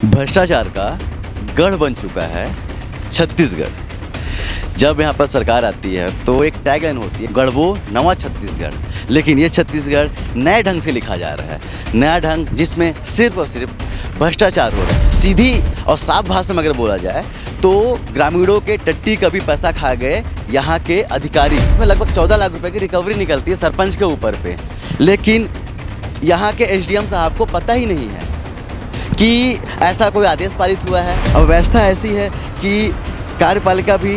भ्रष्टाचार का गढ़ बन चुका है छत्तीसगढ़। जब यहाँ पर सरकार आती है तो एक टैगलाइन होती है, गढ़वो नवा छत्तीसगढ़। लेकिन ये छत्तीसगढ़ नए ढंग से लिखा जा रहा है, नया ढंग जिसमें सिर्फ और सिर्फ भ्रष्टाचार हो रहा है। सीधी और साफ भाषा में अगर बोला जाए तो ग्रामीणों के टट्टी कभी पैसा खा गए यहाँ के अधिकारी में लगभग 14 लाख रुपए की रिकवरी निकलती है सरपंच के ऊपर पे। लेकिन यहाँ के एसडीएम साहब को पता ही नहीं है कि ऐसा कोई आदेश पारित हुआ है। और व्यवस्था ऐसी है कि कार्यपालिका भी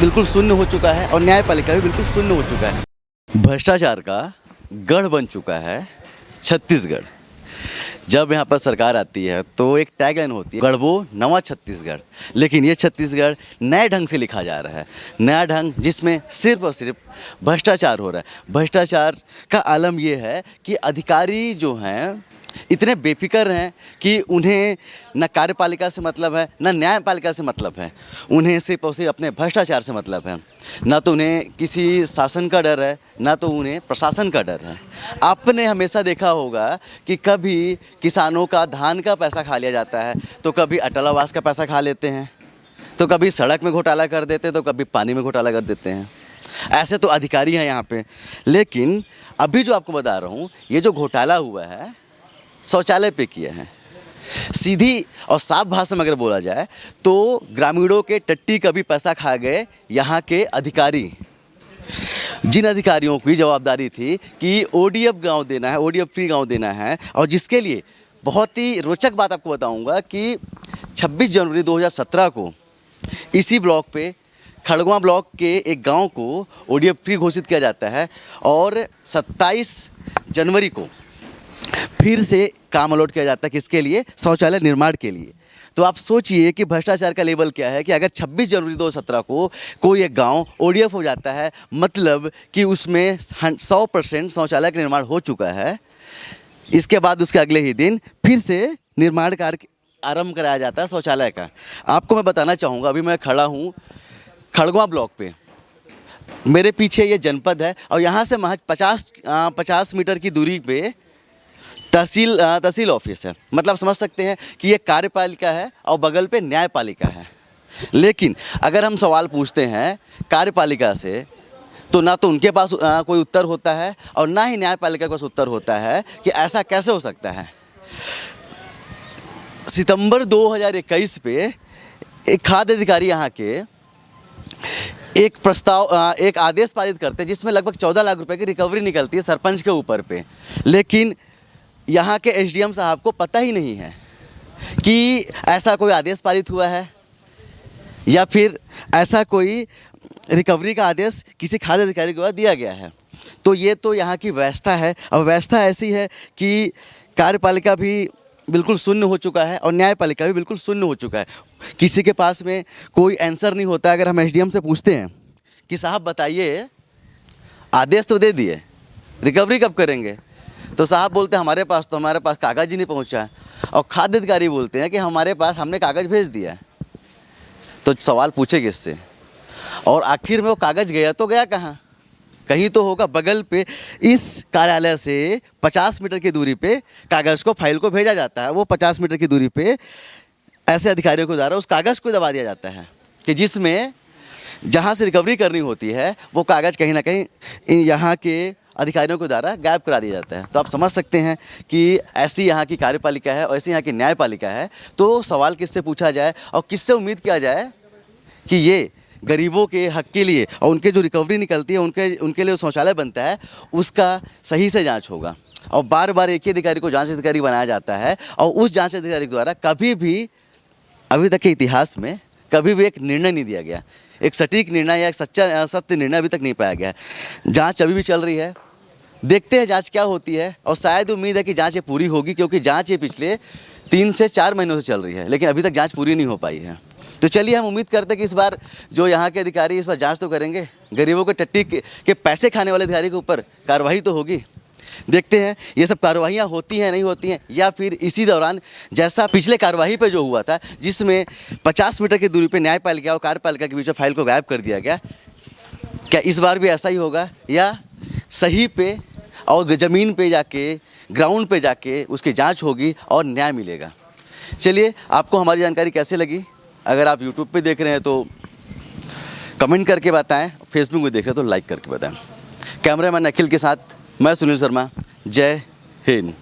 बिल्कुल शून्य हो चुका है और न्यायपालिका भी बिल्कुल शून्य हो चुका है। भ्रष्टाचार का गढ़ बन चुका है छत्तीसगढ़। जब यहाँ पर सरकार आती है तो एक टैगलाइन होती है, गढ़वो नवा छत्तीसगढ़। लेकिन ये छत्तीसगढ़ नए ढंग से लिखा जा रहा है, नया ढंग जिसमें सिर्फ और सिर्फ भ्रष्टाचार हो रहा है। भ्रष्टाचार का आलम ये है कि अधिकारी जो हैं इतने बेफिक्र हैं कि उन्हें न कार्यपालिका से मतलब है न न्यायपालिका से मतलब है। उन्हें सिर्फ और सिर्फ अपने भ्रष्टाचार से मतलब है। ना तो उन्हें किसी शासन का डर है, ना तो उन्हें प्रशासन का डर है। आपने हमेशा देखा होगा कि कभी किसानों का धान का पैसा खा लिया जाता है, तो कभी अटल आवास का पैसा खा लेते हैं, तो कभी सड़क में घोटाला कर देते हैं, तो कभी पानी में घोटाला कर देते हैं। ऐसे तो अधिकारी हैं यहाँ पे। लेकिन अभी जो आपको बता रहा हूँ, ये जो घोटाला हुआ है शौचालय पे किए हैं। सीधी और साफ भाषा में अगर बोला जाए तो ग्रामीणों के टट्टी कभी पैसा खा गए यहाँ के अधिकारी। जिन अधिकारियों की जवाबदारी थी कि ओडीएफ गांव देना है, ओडीएफ फ्री गांव देना है, और जिसके लिए बहुत ही रोचक बात आपको बताऊंगा कि 26 जनवरी 2017 को इसी ब्लॉक पे खड़गवा ब्लॉक के एक गांव को ओडीएफ फ्री घोषित किया जाता है और 27 जनवरी को फिर से काम अलॉट किया जाता है। किसके लिए? शौचालय निर्माण के लिए। तो आप सोचिए कि भ्रष्टाचार का लेवल क्या है कि अगर 26 जनवरी 2017 को कोई एक गांव ओडीएफ हो जाता है, मतलब कि उसमें 100% शौचालय का निर्माण हो चुका है। इसके बाद उसके अगले ही दिन फिर से निर्माण कार्य आरंभ कराया जाता है शौचालय का। आपको मैं बताना चाहूँगा, अभी मैं खड़ा हूँ खड़गवा ब्लॉक पे, मेरे पीछे ये जनपद है और यहाँ से महज 50 मीटर की दूरी पे तहसील ऑफिस है। मतलब समझ सकते हैं कि ये कार्यपालिका है और बगल पे न्यायपालिका है। लेकिन अगर हम सवाल पूछते हैं कार्यपालिका से तो ना तो उनके पास कोई उत्तर होता है और ना ही न्यायपालिका के पास उत्तर होता है कि ऐसा कैसे हो सकता है। सितंबर 2021 पे एक खाद्य अधिकारी यहाँ के एक आदेश पारित करते हैं जिसमें लगभग 14 लाख रुपए की रिकवरी निकलती है सरपंच के ऊपर पे। लेकिन यहाँ के एसडीएम साहब को पता ही नहीं है कि ऐसा कोई आदेश पारित हुआ है या फिर ऐसा कोई रिकवरी का आदेश किसी खाद्य अधिकारी को दिया गया है। तो ये तो यहाँ की व्यवस्था है और व्यवस्था ऐसी है कि कार्यपालिका भी बिल्कुल शून्य हो चुका है और न्यायपालिका भी बिल्कुल शून्य हो चुका है। किसी के पास में कोई आंसर नहीं होता। अगर हम एसडीएम से पूछते हैं कि साहब बताइए, आदेश तो दे दिए, रिकवरी कब करेंगे, तो साहब बोलते हैं हमारे पास कागज़ ही नहीं पहुंचा है। और खाद्य अधिकारी बोलते हैं कि हमने कागज़ भेज दिया है। तो सवाल पूछे किससे? और आखिर में वो कागज़ गया तो गया कहाँ? कहीं तो होगा बगल पे। इस कार्यालय से 50 मीटर की दूरी पे कागज़ को, फाइल को भेजा जाता है। वो 50 मीटर की दूरी पे ऐसे अधिकारियों के द्वारा उस कागज़ को दबा दिया जाता है कि जिसमें जहाँ से रिकवरी करनी होती है वो कागज़ कहीं ना कहीं यहाँ के अधिकारियों के द्वारा गायब करा दिया जाता है। तो आप समझ सकते हैं कि ऐसी यहाँ की कार्यपालिका है और ऐसी यहाँ की न्यायपालिका है। तो सवाल किससे पूछा जाए और किससे उम्मीद किया जाए कि ये गरीबों के हक के लिए और उनके जो रिकवरी निकलती है, उनके लिए शौचालय बनता है, उसका सही से जांच होगा। और बार बार एक ही अधिकारी को जांच अधिकारी बनाया जाता है और उस जांच अधिकारी के द्वारा कभी भी अभी तक के इतिहास में कभी भी एक निर्णय नहीं दिया गया। एक सटीक निर्णय या एक सत्य निर्णय अभी तक नहीं पाया गया है। जांच अभी भी चल रही है, देखते हैं जांच क्या होती है। और शायद उम्मीद है कि जांच ये पूरी होगी, क्योंकि जांच ये पिछले 3 से 4 महीनों से चल रही है, लेकिन अभी तक जांच पूरी नहीं हो पाई है। तो चलिए, हम उम्मीद करते हैं कि इस बार जो यहाँ के अधिकारी इस बार जांच तो करेंगे, गरीबों के टट्टी के पैसे खाने वाले अधिकारी के ऊपर कार्रवाई तो होगी। देखते हैं ये सब कार्रवाइयाँ होती हैं नहीं होती हैं, या फिर इसी दौरान जैसा पिछले कार्रवाई पे जो हुआ था जिसमें 50 मीटर की दूरी पे न्यायपालिका और कार्यपालिका के बीच में फाइल को गायब कर दिया गया, क्या इस बार भी ऐसा ही होगा या सही पे और ज़मीन पे जाके, ग्राउंड पे जाके उसकी जांच होगी और न्याय मिलेगा? चलिए, आपको हमारी जानकारी कैसे लगी? अगर आप यूट्यूब पे देख रहे हैं तो कमेंट करके बताएं, फेसबुक में देख रहे हैं तो लाइक करके बताएं। कैमरामैन अखिल के साथ मैं सुनील शर्मा। जय हिंद।